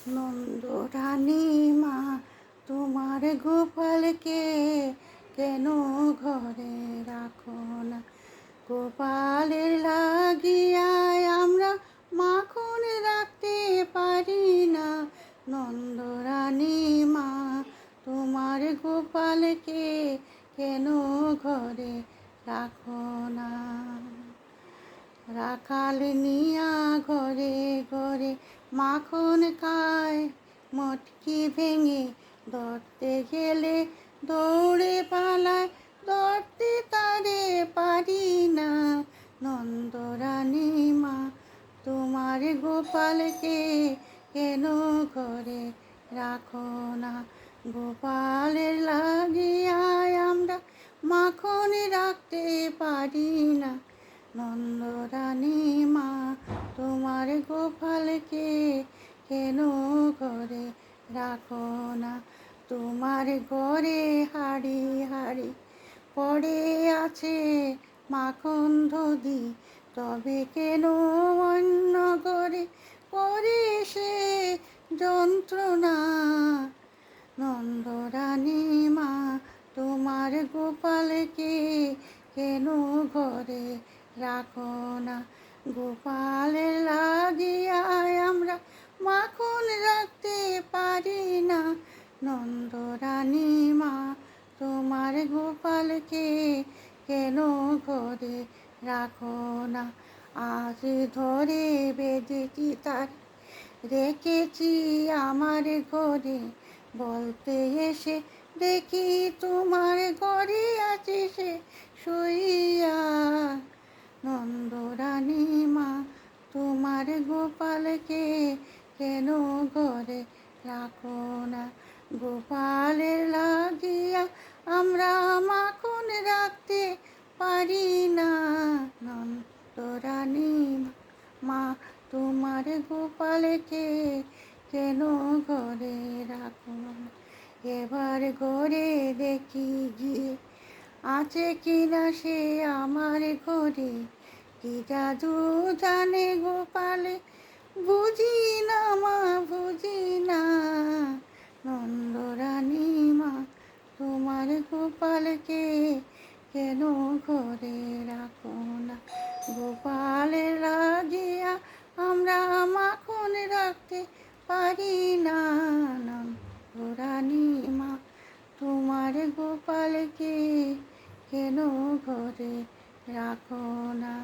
নন্দরানী মা, তোমার গোপালকে কেন ঘরে রাখো না? গোপালের লাগিয়ায় আমরা মাখন রাখতে পারি না। নন্দরানী মা, তোমার গোপালকে কেন ঘরে রাখো না? রাখাল নিয়া ঘরে ঘরে মাখন খায়, মটকি ভেঙে ধরতে গেলে দৌড়ে পালায়, ধরতে তারে পারি না। নন্দরানী মা, তোমার গোপালকে কেন ঘরে রাখো না? গোপালের লাগিয়ায় আমরা মাখন রাখতে পারি না। নন্দরানী মা, তোমার গোপালকে কেন ঘরে রাখো না? তোমার ঘরে হাড়ি হাড়ি পড়ে আছে মাখন দধি, তবে কেন অন্য ঘরে করে সে যন্ত্রণা? নন্দরানী মা, তোমার গোপালকে কেন ঘরে রাখো না? গোপালের লাগিয়ায় আমরা মাখন রাখতে পারি না। নন্দরানী মা, তোমার গোপালকে কেন ঘরে রাখো না? আজ ধরে বেঁধেছি তার, রেখেছি আমার ঘরে, বলতে এসে দেখি তোমার ঘরে আছে সে শুইয়া। নন্দরানী মা, তোমার গোপালকে কেন ঘরে রাখো না? গোপালের লাগিয়া আমরা মাখন রাখতে পারি না। নন্দরানী মা, তোমার গোপালকে কেন ঘরে রাখো না? এবার ঘরে দেখি গিয়ে আছে কিনা সে আমার ঘরে, কি জাদু জানে গোপালে, বুঝি না মা, বুঝি না। নন্দরানী মা, তোমার গোপালকে কেন ঘরে রাখো না? গোপালের লাগিয়া আমরা মাখন রাখতে পারি না। নন্দরানী মা, তোমার গোপালকে কেন ঘরে রাখো না?